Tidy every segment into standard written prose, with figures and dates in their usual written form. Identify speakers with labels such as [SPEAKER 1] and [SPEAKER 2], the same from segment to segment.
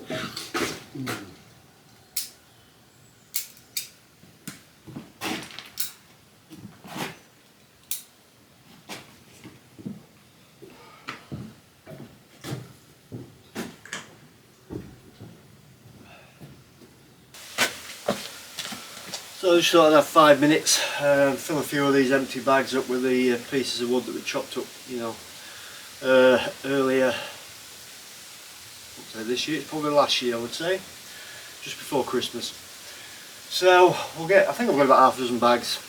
[SPEAKER 1] So I just thought I'd have 5 minutes, fill a few of these empty bags up with the pieces of wood that we chopped up, you know, earlier. This year, it's probably last year I would say, just before Christmas. So we'll get, I think I've got about half a dozen bags,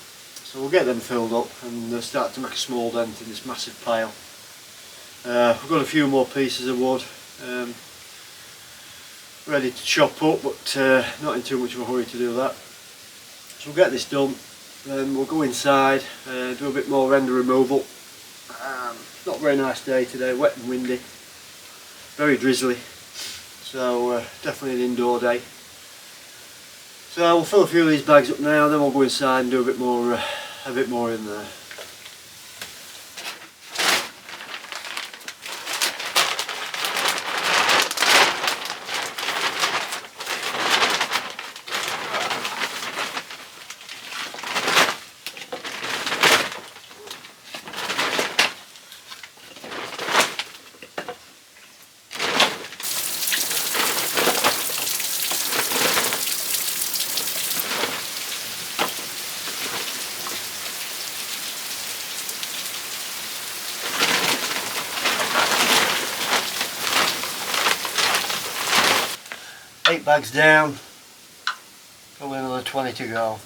[SPEAKER 1] so we'll get them filled up and start to make a small dent in this massive pile. We've got a few more pieces of wood ready to chop up, but not in too much of a hurry to do that. So we'll get this done, then we'll go inside, do a bit more render removal. Not a very nice day today, wet and windy, very drizzly, so definitely an indoor day. So we'll fill a few of these bags up now, then we'll go inside and do a bit more in there. 8 bags down, probably another 20 to go.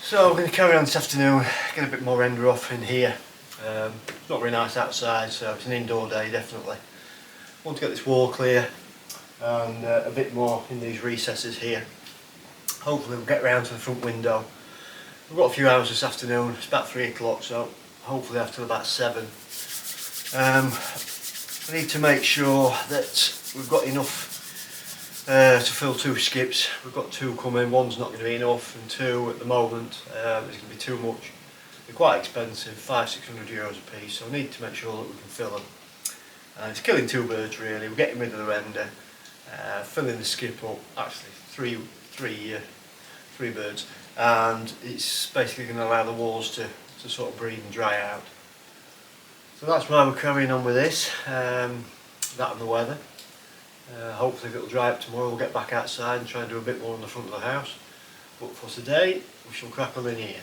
[SPEAKER 1] So we're going to carry on this afternoon, get a bit more render off in here. It's not very nice outside, so it's an indoor day definitely. Want to get this wall clear and a bit more in these recesses here. Hopefully we'll get round to the front window. We've got a few hours this afternoon, it's about 3 o'clock, so hopefully after about 7. We need to make sure that we've got enough to fill 2 skips. We've got 2 coming, one's not going to be enough, and 2 at the moment it's going to be too much. They're quite expensive, 500–600 euros a piece, so we need to make sure that we can fill them. It's killing 2 birds really. We're getting rid of the render, filling the skip up, actually three birds, and it's basically going to allow the walls to sort of breathe and dry out. So that's why we're carrying on with this, that and the weather. Hopefully if it'll dry up tomorrow we'll get back outside and try and do a bit more on the front of the house. But for today we shall crack on in here.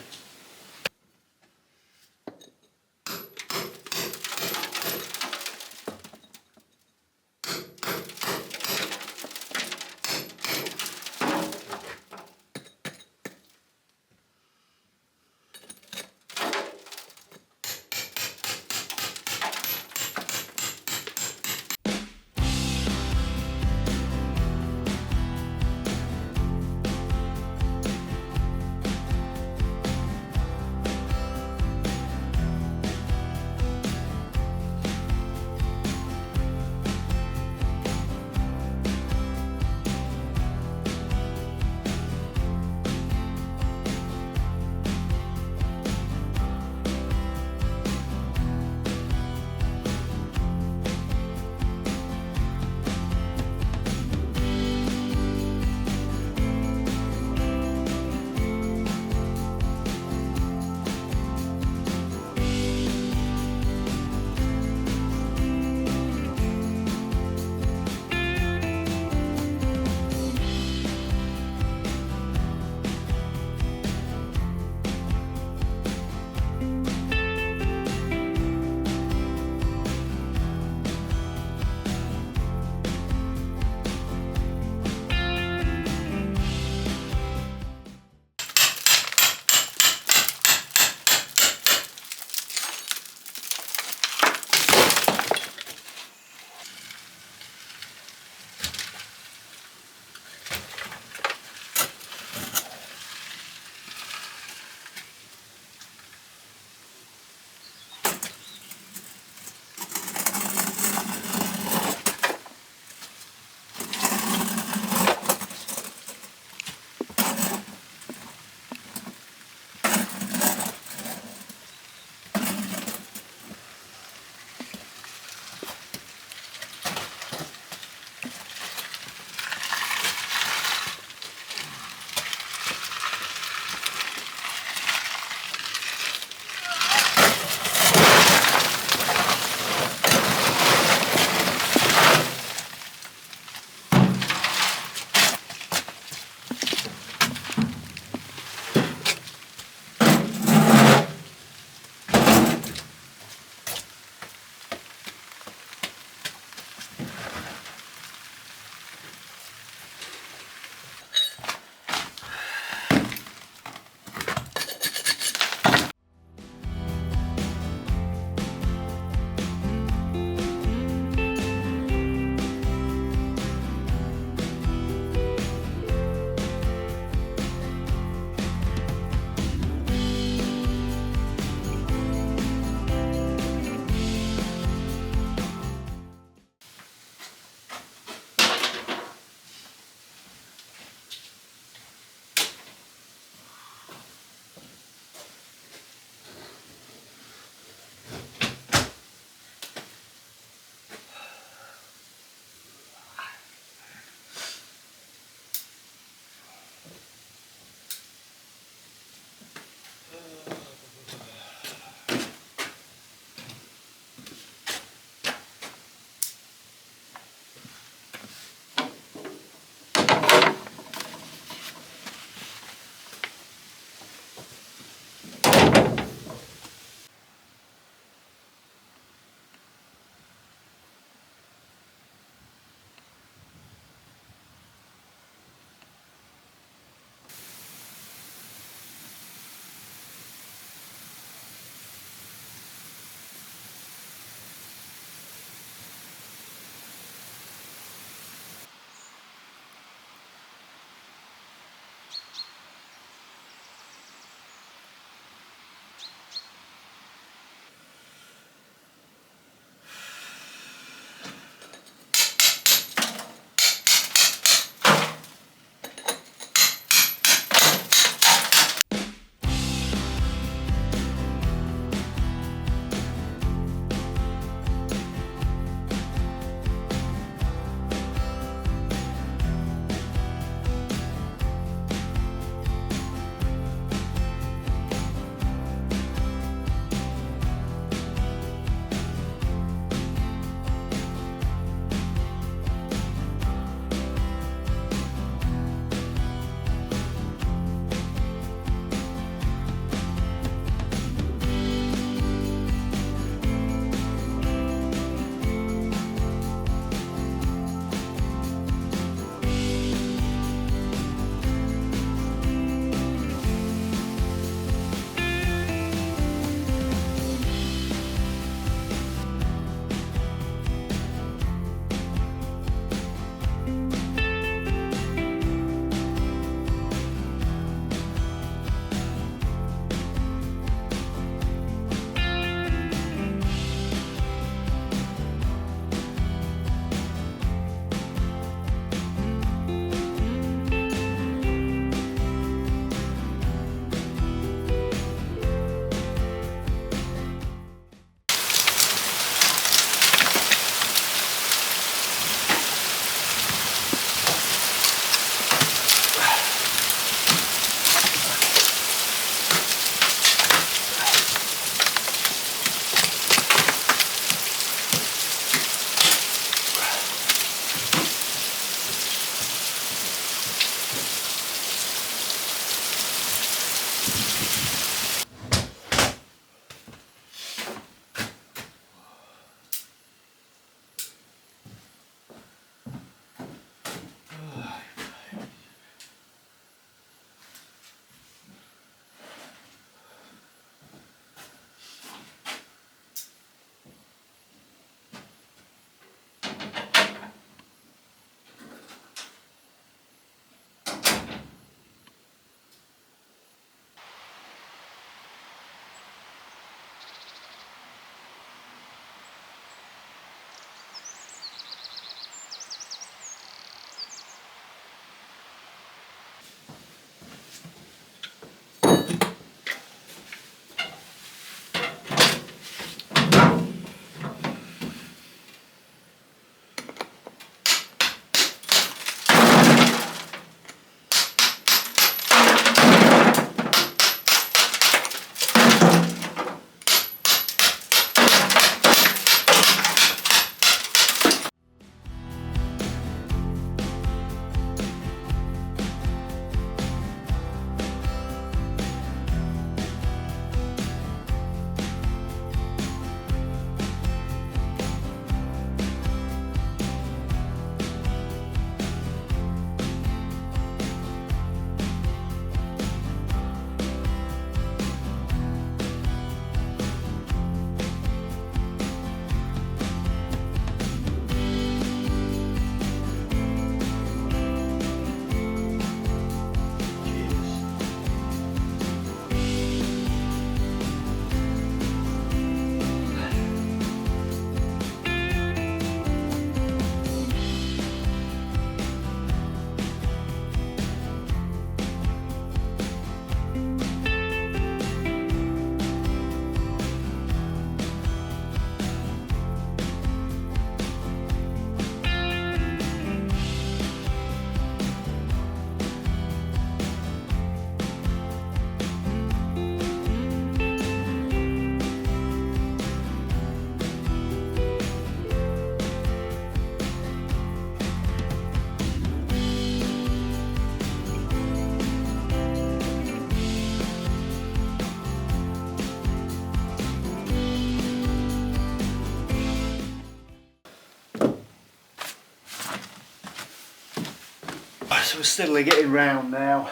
[SPEAKER 1] steadily getting round now,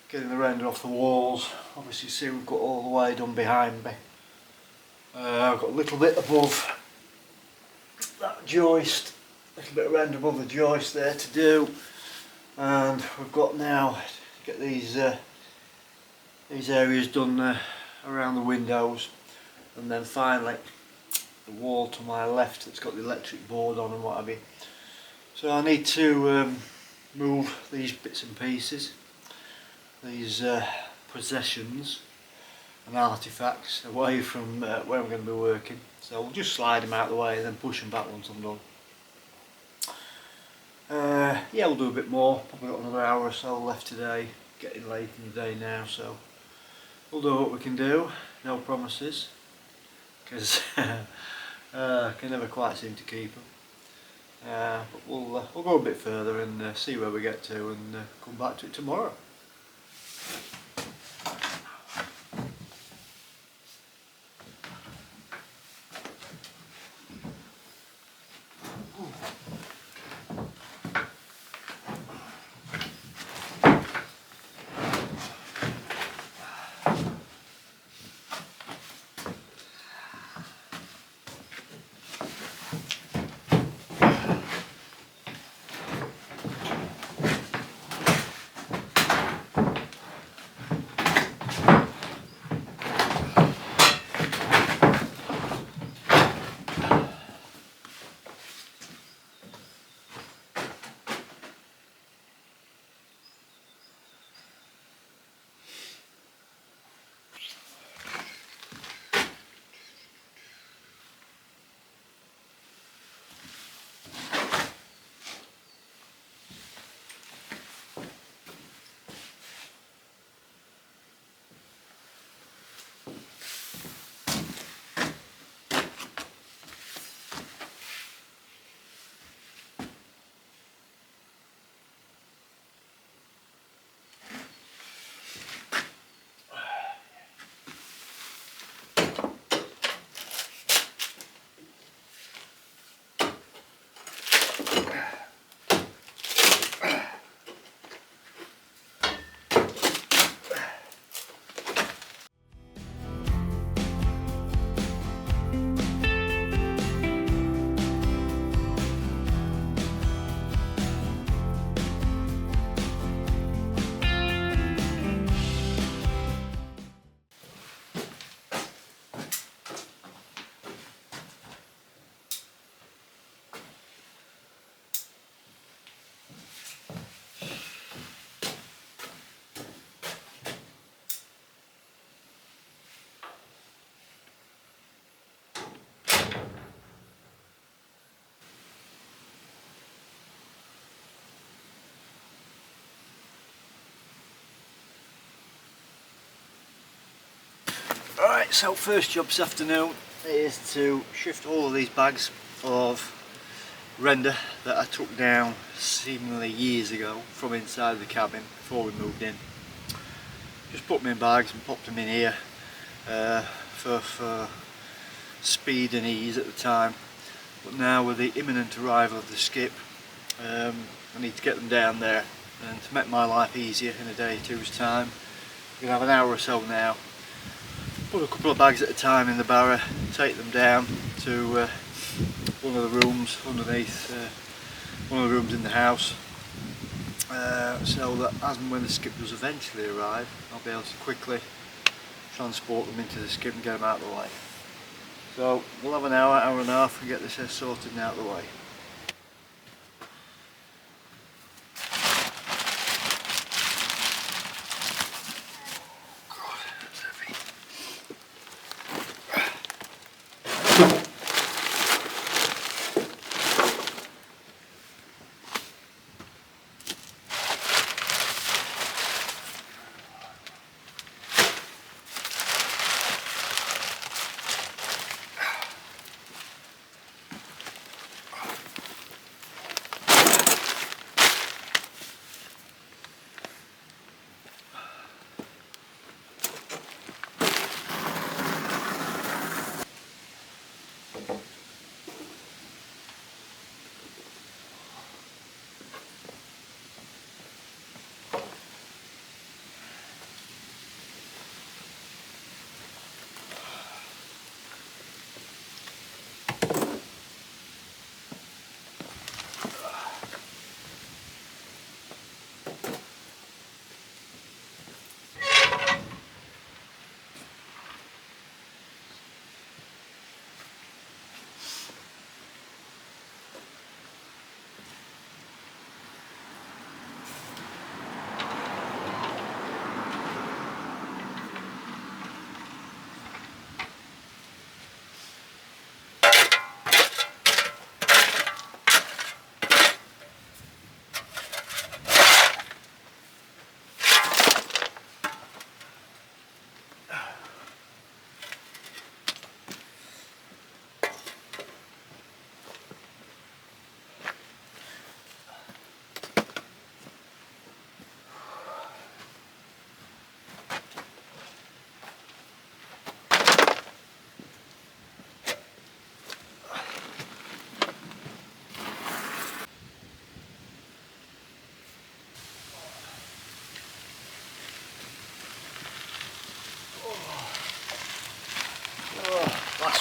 [SPEAKER 1] getting the render off the walls. Obviously see we've got all the way done behind me. I've got a little bit above that joist, a little bit of render above the joist there to do, and we've got now to get these areas done around the windows, and then finally the wall to my left that's got the electric board on and what have you. So I need to move these bits and pieces, these possessions and artifacts away from where I'm going to be working. So we'll just slide them out of the way and then push them back once I'm done. Yeah, we'll do a bit more, probably got another hour or so left today, getting late in the day now, so we'll do what we can do, no promises, because I can never quite seem to keep them. But we'll go a bit further and see where we get to, and come back to it tomorrow. Alright, so first job this afternoon is to shift all of these bags of render that I took down seemingly years ago from inside the cabin before we moved in. Just put them in bags and popped them in here for speed and ease at the time, but now with the imminent arrival of the skip, I need to get them down there, and to make my life easier in a day or two's time, we're going to have an hour or so now. Put a couple of bags at a time in the barrow, take them down to one of the rooms underneath, one of the rooms in the house, so that as and when the skip does eventually arrive, I'll be able to quickly transport them into the skip and get them out of the way. So we'll have an hour, hour and a half and get this sorted and out of the way.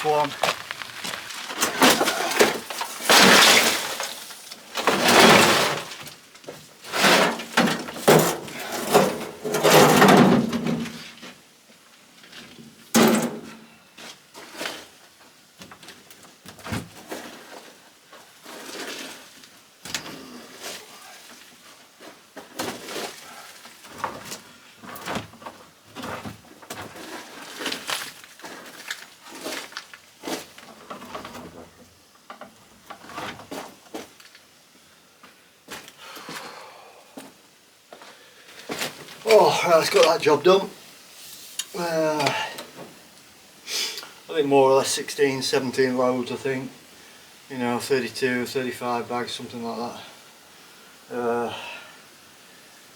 [SPEAKER 1] one. Oh, right, let's got that job done. I think more or less 16, 17 loads, I think. You know, 32, 35 bags, something like that.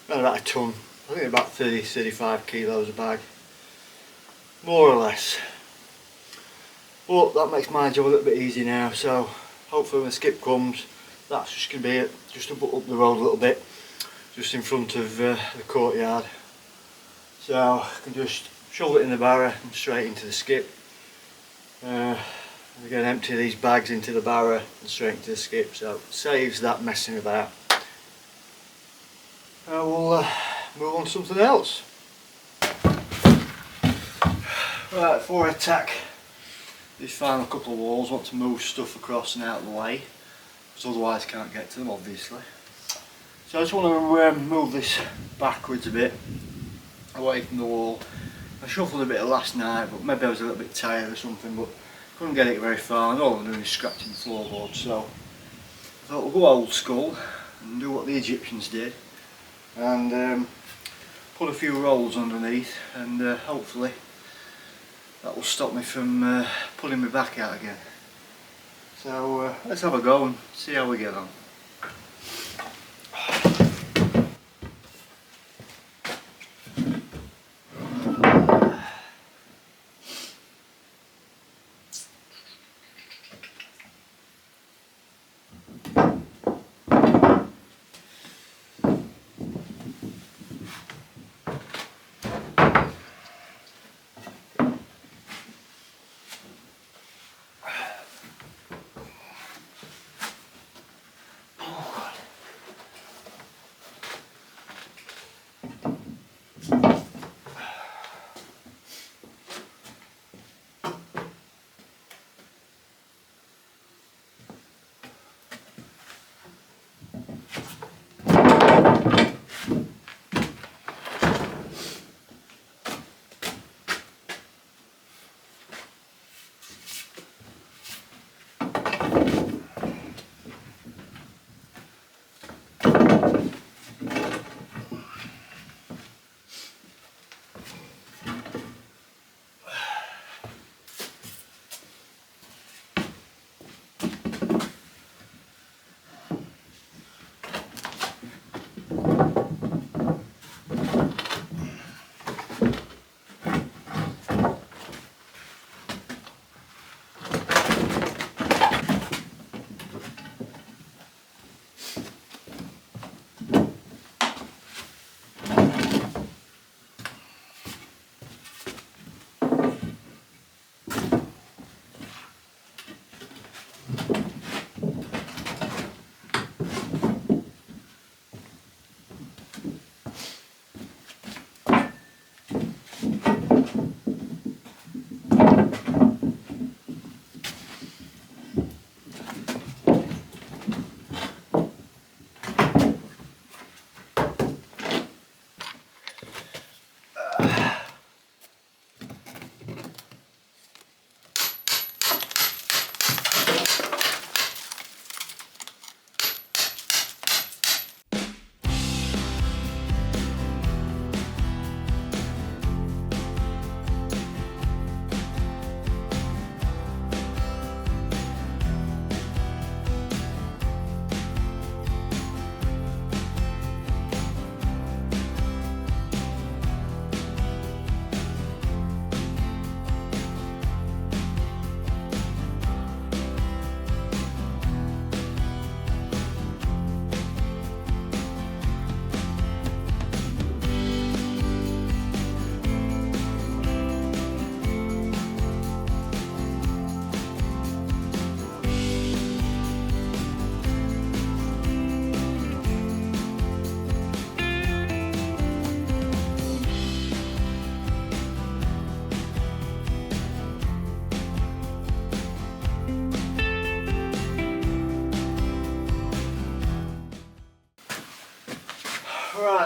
[SPEAKER 1] Around about a ton. I think about 30, 35 kilos a bag. More or less. But that makes my job a little bit easy now, so hopefully when the skip comes, that's just going to be it. Just up the road a little bit, just in front of the courtyard. So I can just shovel it in the barrow and straight into the skip. Again, empty these bags into the barrow and straight into the skip, so it saves that messing about. I will move on to something else. Right, before I attack these final couple of walls, I want to move stuff across and out of the way, because otherwise I can't get to them, obviously. So I just want to move this backwards a bit, away from the wall. I shuffled a bit last night, but maybe I was a little bit tired or something, but couldn't get it very far, and all I'm doing is scratching the floorboard, so I thought we'll go old school and do what the Egyptians did, and put a few rolls underneath, and hopefully that will stop me from pulling my back out again. So let's have a go and see how we get on.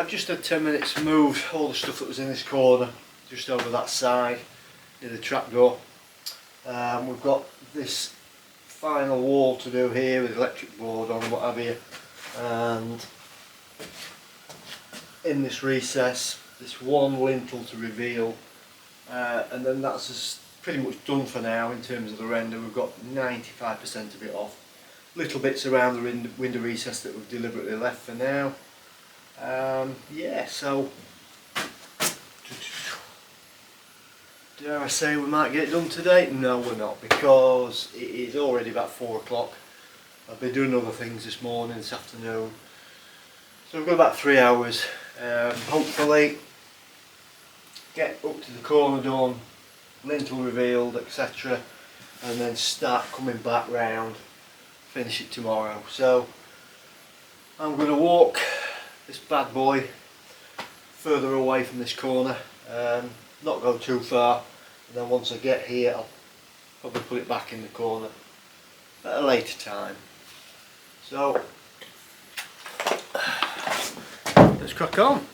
[SPEAKER 1] I've just had 10 minutes to move all the stuff that was in this corner just over that side near the trapdoor. We've got this final wall to do here with electric board on and what have you, and in this recess this one lintel to reveal, and then that's pretty much done for now in terms of the render. We've got 95% of it off. Little bits around the window recess that we've deliberately left for now. Yeah, so dare I say we might get it done today? No, we're not, because it is already about 4 o'clock. I've been doing other things this morning, this afternoon, so we've got about 3 hours. Hopefully get up to the corner done, lintel revealed, etc., and then start coming back round, finish it tomorrow. So I'm going to walk this bad boy further away from this corner, not go too far, and then once I get here I'll probably put it back in the corner at a later time. So let's crack on.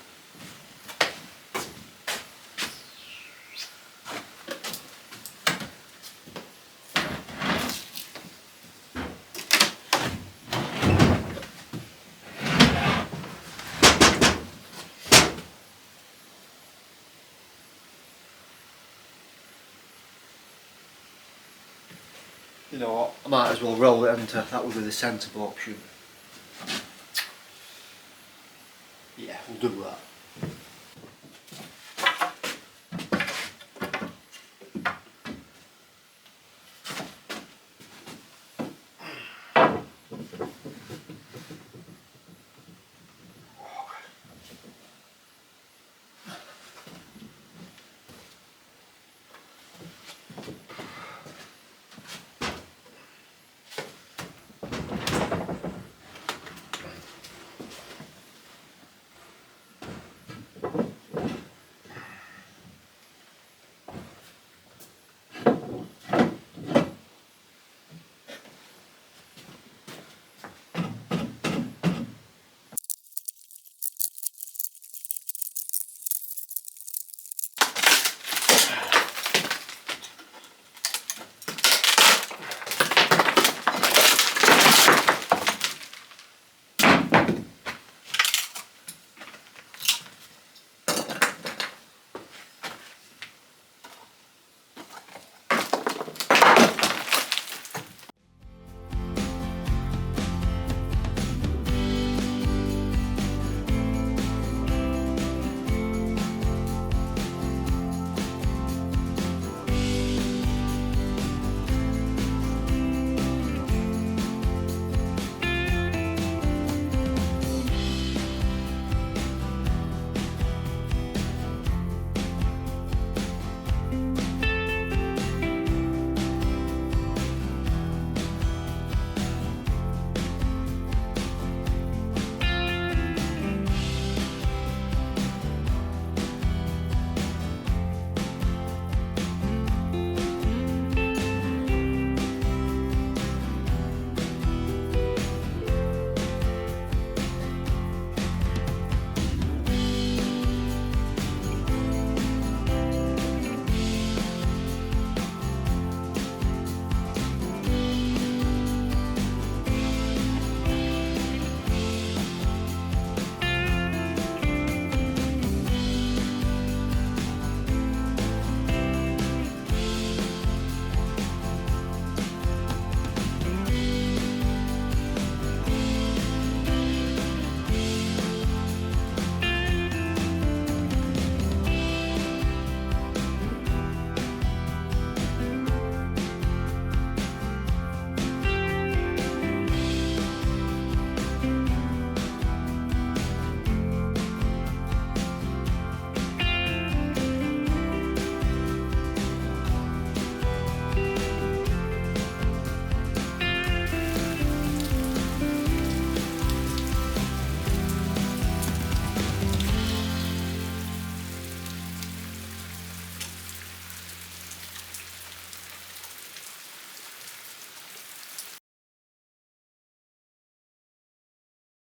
[SPEAKER 1] You know what, I might as well roll it, hadn't I? That would be the sensible option. Yeah, we'll do that.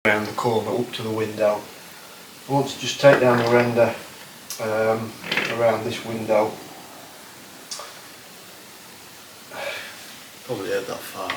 [SPEAKER 1] Around the corner up to the window, I want to just take down the render around this window. Probably heard that far.